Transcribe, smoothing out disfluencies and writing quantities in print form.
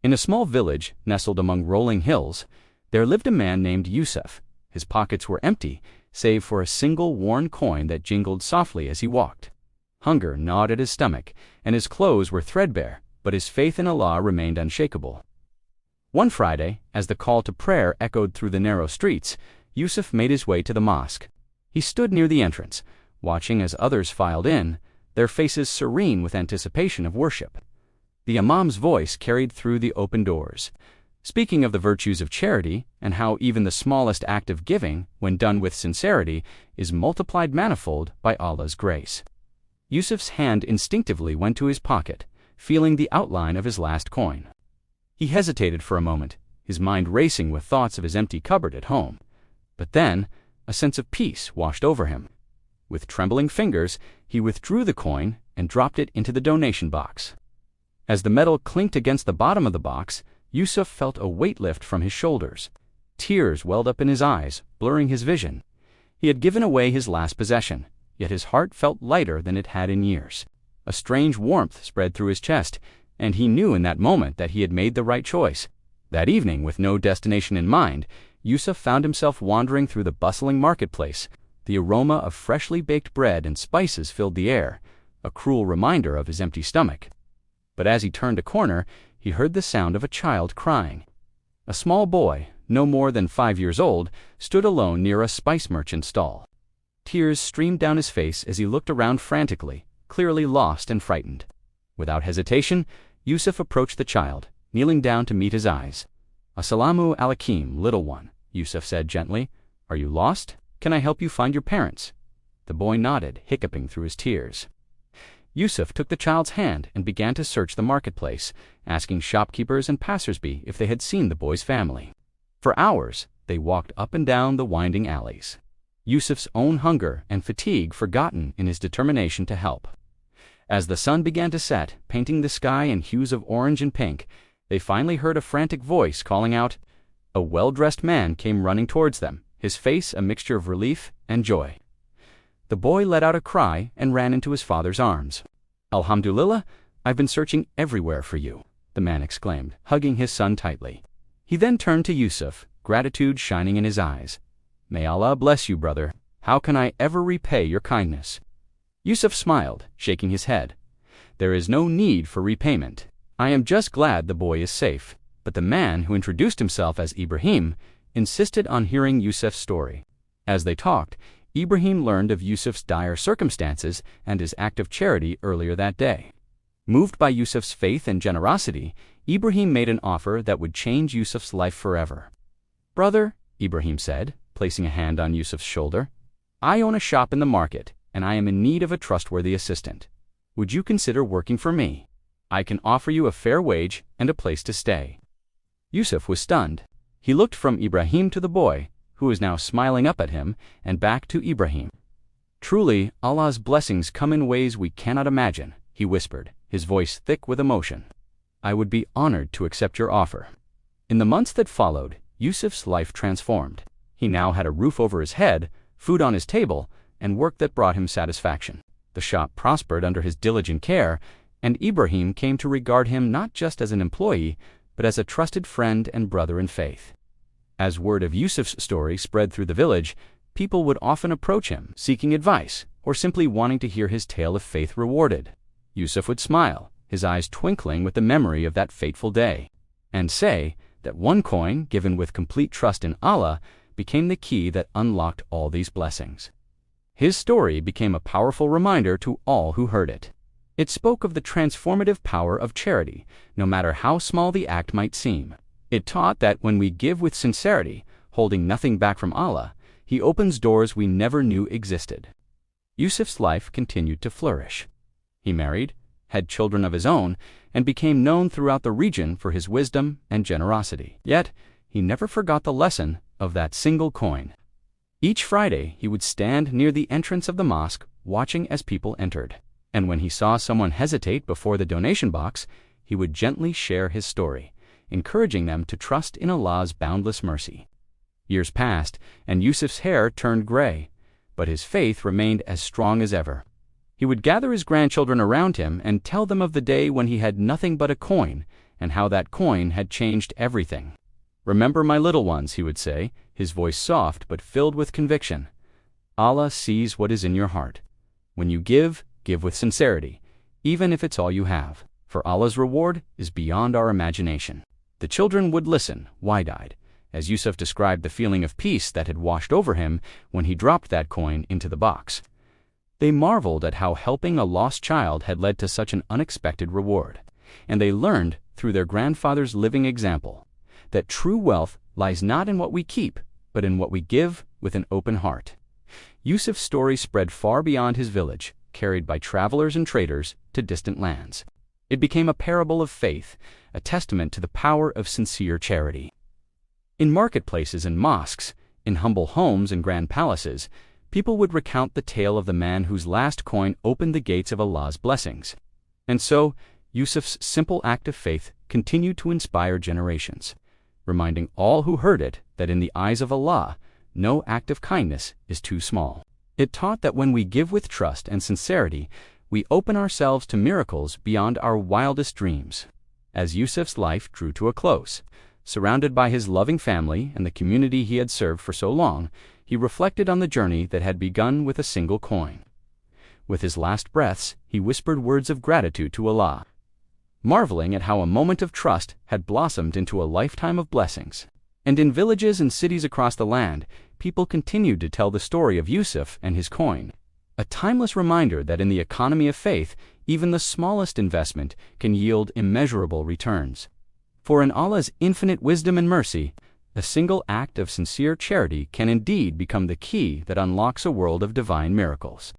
In a small village nestled among rolling hills, there lived a man named Yusuf. His pockets were empty, save for a single worn coin that jingled softly as he walked. Hunger gnawed at his stomach, and his clothes were threadbare, but his faith in Allah remained unshakable. One Friday, as the call to prayer echoed through the narrow streets, Yusuf made his way to the mosque. He stood near the entrance, watching as others filed in, their faces serene with anticipation of worship. The imam's voice carried through the open doors, speaking of the virtues of charity and how even the smallest act of giving, when done with sincerity, is multiplied manifold by Allah's grace. Yusuf's hand instinctively went to his pocket, feeling the outline of his last coin. He hesitated for a moment, his mind racing with thoughts of his empty cupboard at home. But then, a sense of peace washed over him. With trembling fingers, he withdrew the coin and dropped it into the donation box. As the metal clinked against the bottom of the box, Yusuf felt a weight lift from his shoulders. Tears welled up in his eyes, blurring his vision. He had given away his last possession, yet his heart felt lighter than it had in years. A strange warmth spread through his chest, and he knew in that moment that he had made the right choice. That evening, with no destination in mind, Yusuf found himself wandering through the bustling marketplace. The aroma of freshly baked bread and spices filled the air, a cruel reminder of his empty stomach. But as he turned a corner, he heard the sound of a child crying. A small boy, no more than 5 years old, stood alone near a spice merchant's stall. Tears streamed down his face as he looked around frantically, clearly lost and frightened. Without hesitation, Yusuf approached the child, kneeling down to meet his eyes. "Assalamu alaikum, little one," Yusuf said gently. "Are you lost? Can I help you find your parents?" The boy nodded, hiccuping through his tears. Yusuf took the child's hand and began to search the marketplace, asking shopkeepers and passersby if they had seen the boy's family. For hours, they walked up and down the winding alleys, Yusuf's own hunger and fatigue forgotten in his determination to help. As the sun began to set, painting the sky in hues of orange and pink, they finally heard a frantic voice calling out. A well-dressed man came running towards them, his face a mixture of relief and joy. The boy let out a cry and ran into his father's arms. "Alhamdulillah, I've been searching everywhere for you," the man exclaimed, hugging his son tightly. He then turned to Yusuf, gratitude shining in his eyes. "May Allah bless you, brother. How can I ever repay your kindness?" Yusuf smiled, shaking his head. "There is no need for repayment. I am just glad the boy is safe." But the man, who introduced himself as Ibrahim, insisted on hearing Yusuf's story. As they talked, Ibrahim learned of Yusuf's dire circumstances and his act of charity earlier that day. Moved by Yusuf's faith and generosity, Ibrahim made an offer that would change Yusuf's life forever. "Brother," Ibrahim said, placing a hand on Yusuf's shoulder, "I own a shop in the market, and I am in need of a trustworthy assistant. Would you consider working for me? I can offer you a fair wage and a place to stay." Yusuf was stunned. He looked from Ibrahim to the boy, who was now smiling up at him, and back to Ibrahim. "Truly, Allah's blessings come in ways we cannot imagine," he whispered, his voice thick with emotion. "I would be honored to accept your offer." In the months that followed, Yusuf's life transformed. He now had a roof over his head, food on his table, and work that brought him satisfaction. The shop prospered under his diligent care, and Ibrahim came to regard him not just as an employee, but as a trusted friend and brother in faith. As word of Yusuf's story spread through the village, people would often approach him, seeking advice, or simply wanting to hear his tale of faith rewarded. Yusuf would smile, his eyes twinkling with the memory of that fateful day, and say that one coin, given with complete trust in Allah, became the key that unlocked all these blessings. His story became a powerful reminder to all who heard it. It spoke of the transformative power of charity, no matter how small the act might seem. It taught that when we give with sincerity, holding nothing back from Allah, He opens doors we never knew existed. Yusuf's life continued to flourish. He married, had children of his own, and became known throughout the region for his wisdom and generosity. Yet, he never forgot the lesson of that single coin. Each Friday, he would stand near the entrance of the mosque, watching as people entered. And when he saw someone hesitate before the donation box, he would gently share his story, encouraging them to trust in Allah's boundless mercy. Years passed, and Yusuf's hair turned gray, but his faith remained as strong as ever. He would gather his grandchildren around him and tell them of the day when he had nothing but a coin, and how that coin had changed everything. "Remember, my little ones," he would say, his voice soft but filled with conviction. "Allah sees what is in your heart. When you give, give with sincerity, even if it's all you have, for Allah's reward is beyond our imagination." The children would listen, wide-eyed, as Yusuf described the feeling of peace that had washed over him when he dropped that coin into the box. They marveled at how helping a lost child had led to such an unexpected reward, and they learned, through their grandfather's living example, that true wealth lies not in what we keep, but in what we give with an open heart. Yusuf's story spread far beyond his village, carried by travelers and traders to distant lands. It became a parable of faith, a testament to the power of sincere charity. In marketplaces and mosques, in humble homes and grand palaces, people would recount the tale of the man whose last coin opened the gates of Allah's blessings. And so, Yusuf's simple act of faith continued to inspire generations, reminding all who heard it that in the eyes of Allah, no act of kindness is too small. It taught that when we give with trust and sincerity, we open ourselves to miracles beyond our wildest dreams. As Yusuf's life drew to a close, surrounded by his loving family and the community he had served for so long, he reflected on the journey that had begun with a single coin. With his last breaths, he whispered words of gratitude to Allah, marveling at how a moment of trust had blossomed into a lifetime of blessings. And in villages and cities across the land, people continued to tell the story of Yusuf and his coin, a timeless reminder that in the economy of faith, even the smallest investment can yield immeasurable returns. For in Allah's infinite wisdom and mercy, a single act of sincere charity can indeed become the key that unlocks a world of divine miracles.